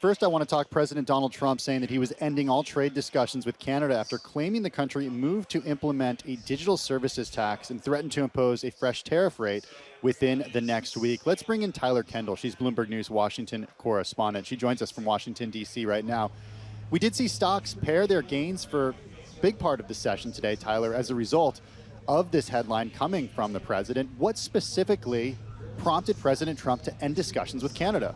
First, I want to talk President Donald Trump saying that he was ending all trade discussions with Canada after claiming the country moved to implement a digital services tax and threatened to impose a fresh tariff rate within the next week. Let's bring in Tyler Kendall. She's Bloomberg News Washington correspondent. She joins us from Washington, D.C. right now. We did see stocks pair their gains for a big part of the session today, Tyler, as a result of this headline coming from the president. What specifically prompted President Trump to end discussions with Canada?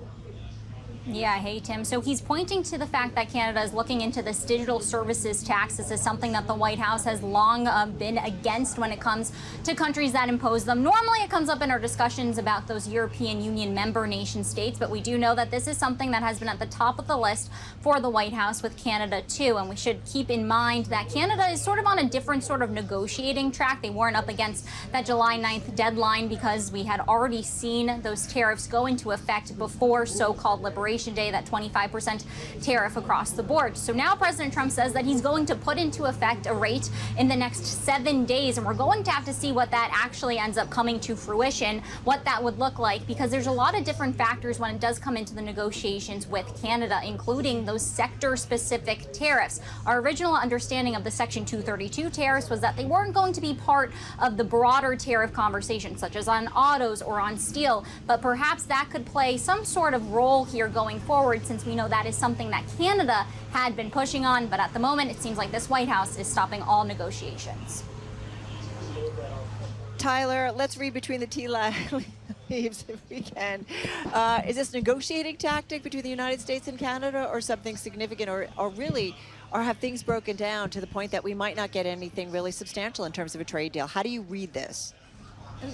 Yeah, hey, Tim. So he's pointing to the fact that Canada is looking into this digital services tax. This is something that the White House has long been against when it comes to countries that impose them. Normally, it comes up in our discussions about those European Union member nation states, but we do know that this is something that has been at the top of the list for the White House with Canada, too. And we should keep in mind that Canada is sort of on a different sort of negotiating track. They weren't up against that July 9th deadline because we had already seen those tariffs go into effect before so-called Liberation Day, that 25% tariff across the board. So now President Trump says that he's going to put into effect a rate in the next 7 days, and we're going to have to see what that actually ends up coming to fruition, what that would look like, because there's a lot of different factors when it does come into the negotiations with Canada, including those sector-specific tariffs. Our original understanding of the Section 232 tariffs was that they weren't going to be part of the broader tariff conversation, such as on autos or on steel, but perhaps that could play some sort of role here going forward, since we know that is something that Canada had been pushing on. But at the moment, it seems like this White House is stopping all negotiations. Tyler, let's read between the tea leaves if we can. Is this a negotiating tactic between the United States and Canada, or something significant, or really, or have things broken down to the point that we might not get anything really substantial in terms of a trade deal? How do you read this?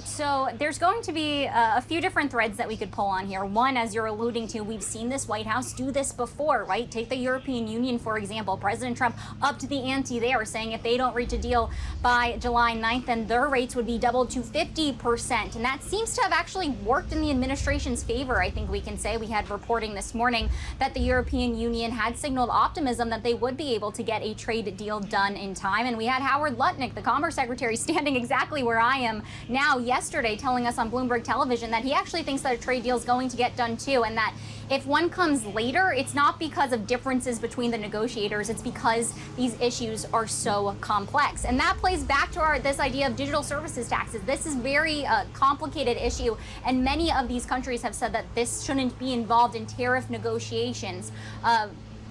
So there's going to be a few different threads that we could pull on here. One, as you're alluding to, we've seen this White House do this before, right? Take the European Union, for example. President Trump upped the ante there, saying if they don't reach a deal by July 9th, then their rates would be doubled to 50%. And that seems to have actually worked in the administration's favor, I think we can say. We had reporting this morning that the European Union had signaled optimism that they would be able to get a trade deal done in time. And we had Howard Lutnick, the Commerce Secretary, standing exactly where I am now yesterday, telling us on Bloomberg Television that he actually thinks that a trade deal is going to get done too, and that if one comes later, it's not because of differences between the negotiators, it's because these issues are so complex. And that plays back to this idea of digital services taxes. This is very complicated issue, and many of these countries have said that this shouldn't be involved in tariff negotiations.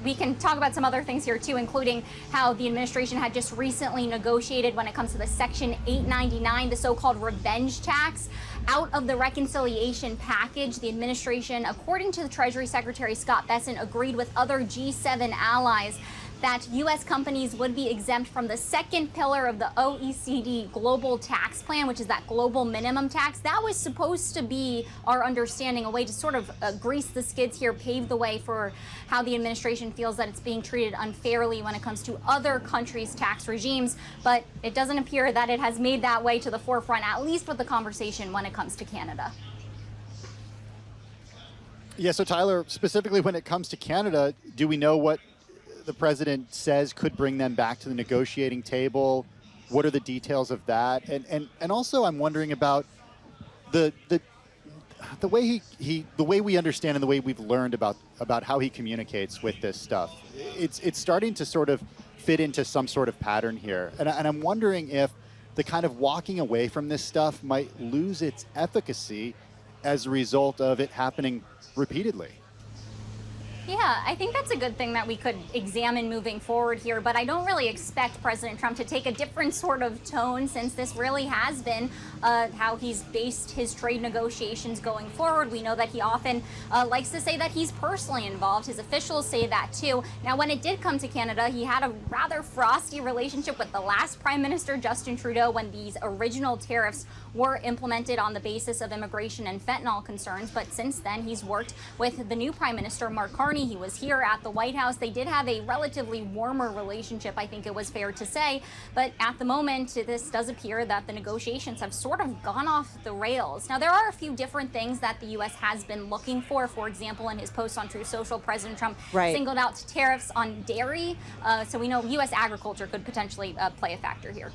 We can talk about some other things here, too, including how the administration had just recently negotiated when it comes to the Section 899, the so-called revenge tax. Out of the reconciliation package, the administration, according to the Treasury Secretary Scott Bessent, agreed with other G7 allies that U.S. companies would be exempt from the second pillar of the OECD global tax plan, which is that global minimum tax. That was supposed to be, our understanding, a way to sort of grease the skids here, pave the way for how the administration feels that it's being treated unfairly when it comes to other countries' tax regimes. But it doesn't appear that it has made that way to the forefront, at least with the conversation when it comes to Canada. Yeah, so Tyler, specifically when it comes to Canada, do we know what the president says could bring them back to the negotiating table? What are the details of that? And also, I'm wondering about the way the way we understand and the way we've learned about how he communicates with this stuff. It's starting to sort of fit into some sort of pattern here, and I'm wondering if the kind of walking away from this stuff might lose its efficacy as a result of it happening repeatedly. Yeah, I think that's a good thing that we could examine moving forward here, but I don't really expect President Trump to take a different sort of tone, since this really has been how he's based his trade negotiations going forward. We know that he often likes to say that he's personally involved. His officials say that too. Now, when it did come to Canada, he had a rather frosty relationship with the last Prime Minister, Justin Trudeau, when these original tariffs were implemented on the basis of immigration and fentanyl concerns. But since then, he's worked with the new Prime Minister, Mark Carney. He was here at the White House. They did have a relatively warmer relationship, I think it was fair to say. But at the moment, this does appear that the negotiations have sort of gone off the rails. Now, there are a few different things that the U.S. has been looking for. For example, in his post on Truth Social, President Trump singled out tariffs on dairy. So we know U.S. agriculture could potentially play a factor here.